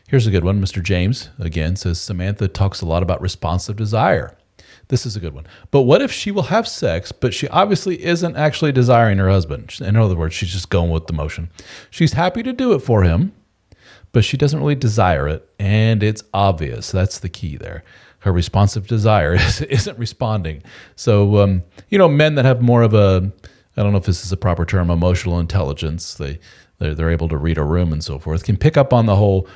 Here's a good one. Mr. James, again, says Samantha talks a lot about responsive desire. This is a good one. But what if she will have sex, but she obviously isn't actually desiring her husband? In other words, she's just going with the motion. She's happy to do it for him, but she doesn't really desire it, and it's obvious. That's the key there. Her responsive desire isn't responding. So, men that have more of a, I don't know if this is a proper term, emotional intelligence, they're able to read a room and so forth, can pick up on the whole,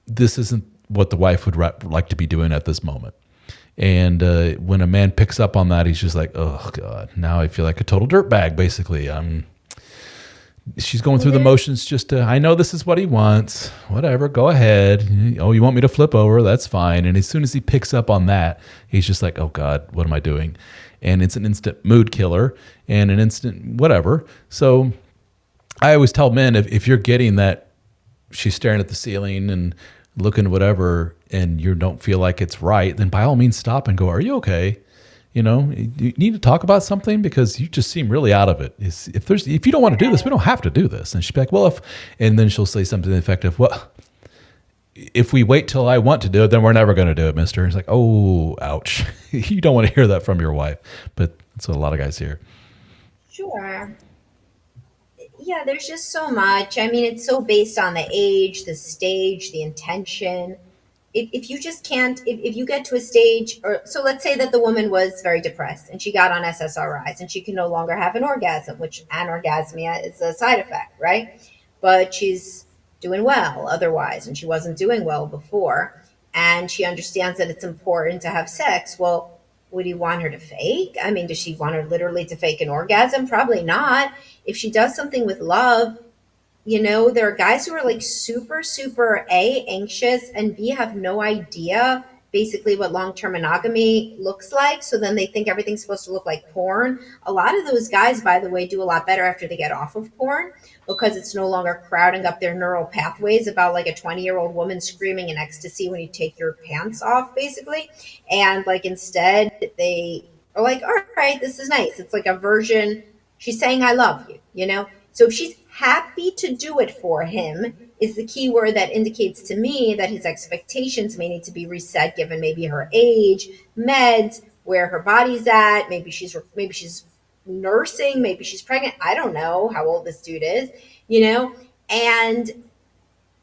this isn't what the wife would like to be doing at this moment. And when a man picks up on that, he's just like, oh, God, now I feel like a total dirtbag, basically. She's going through the motions just to, I know this is what he wants. Whatever, go ahead. Oh, you want me to flip over? That's fine. And as soon as he picks up on that, he's just like, oh, God, what am I doing? And it's an instant mood killer and an instant whatever. So I always tell men, if you're getting that, she's staring at the ceiling and looking whatever, and you don't feel like it's right, then by all means stop and go, are you okay? You need to talk about something because you just seem really out of it. If you don't want to do this, we don't have to do this. And she'll be like, well, and then she'll say something effective. Well, if we wait till I want to do it, then we're never going to do it, mister. It's like, oh, ouch. You don't want to hear that from your wife, but that's what a lot of guys hear. Sure. Yeah, there's just so much. I mean, it's so based on the age, the stage, the intention. If you just can't, if you get to a stage, or so let's say that the woman was very depressed and she got on SSRIs and she can no longer have an orgasm, which anorgasmia is a side effect, right? But she's doing well otherwise, and she wasn't doing well before. And she understands that it's important to have sex. Well, would he want her to fake? I mean, does she want her literally to fake an orgasm? Probably not. If she does something with love, there are guys who are like super, super A, anxious, and B, have no idea basically what long term monogamy looks like. So then they think everything's supposed to look like porn. A lot of those guys, by the way, do a lot better after they get off of porn because it's no longer crowding up their neural pathways about like a 20-year-old woman screaming in ecstasy when you take your pants off, basically. And like instead, they are like, all right, this is nice. It's like a version. She's saying, I love you. So if she's happy to do it for him, is the key word that indicates to me that his expectations may need to be reset given maybe her age, meds, where her body's at. Maybe she's nursing, maybe she's pregnant. I don't know how old this dude is. And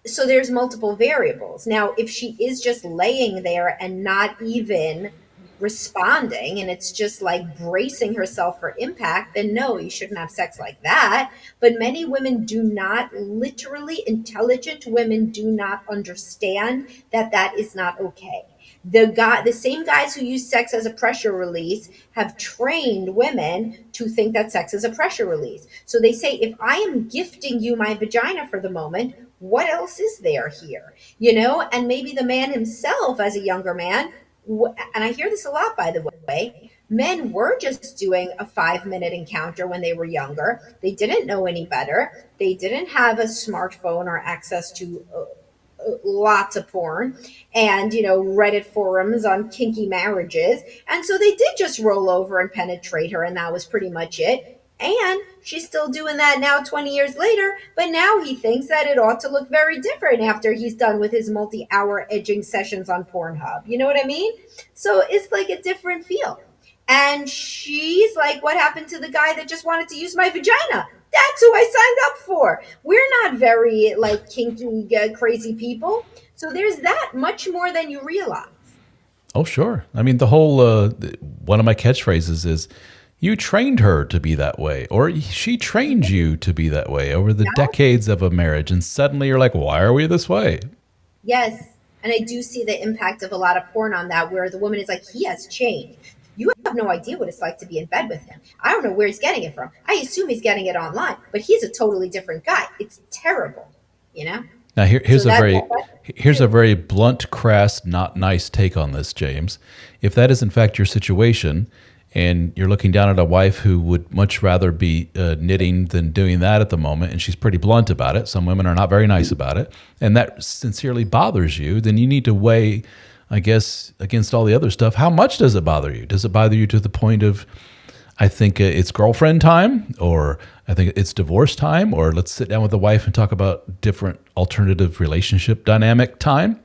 so there's multiple variables. Now, if she is just laying there and not even responding, and it's just like bracing herself for impact, then no, you shouldn't have sex like that. But many women do not, literally intelligent women do not understand that that is not okay. The same guys who use sex as a pressure release have trained women to think that sex is a pressure release. So they say, if I am gifting you my vagina for the moment, what else is there here? And maybe the man himself, as a younger man, and I hear this a lot, by the way, men were just doing a 5-minute encounter when they were younger. They didn't know any better. They didn't have a smartphone or access to lots of porn and, Reddit forums on kinky marriages. And so they did just roll over and penetrate her, and that was pretty much it. And she's still doing that now 20 years later, but now he thinks that it ought to look very different after he's done with his multi-hour edging sessions on Pornhub. You know what I mean? So it's like a different feel. And she's like, what happened to the guy that just wanted to use my vagina? That's who I signed up for. We're not very like kinky, crazy people. So there's that much more than you realize. Oh, sure. I mean, the whole, one of my catchphrases is, you trained her to be that way, or she trained you to be that way over the decades of a marriage. And suddenly you're like, why are we this way? Yes. And I do see the impact of a lot of porn on that, where the woman is like, he has changed. You have no idea what it's like to be in bed with him. I don't know where he's getting it from. I assume he's getting it online, but he's a totally different guy. It's terrible. Now here's a very blunt, crass, not nice take on this, James. If that is in fact your situation, and you're looking down at a wife who would much rather be knitting than doing that at the moment, and she's pretty blunt about it. Some women are not very nice about it, and that sincerely bothers you, then you need to weigh, I guess, against all the other stuff, how much does it bother you? Does it bother you to the point of, I think it's girlfriend time, or I think it's divorce time, or let's sit down with the wife and talk about different alternative relationship dynamic time,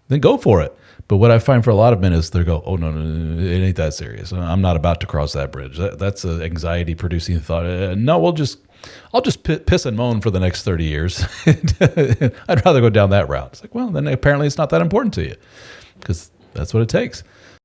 then go for it. But what I find for a lot of men is they go, oh, no, it ain't that serious. I'm not about to cross that bridge. That's an anxiety producing thought. No, I'll just piss and moan for the next 30 years. I'd rather go down that route. It's like, well, then apparently it's not that important to you, because that's what it takes.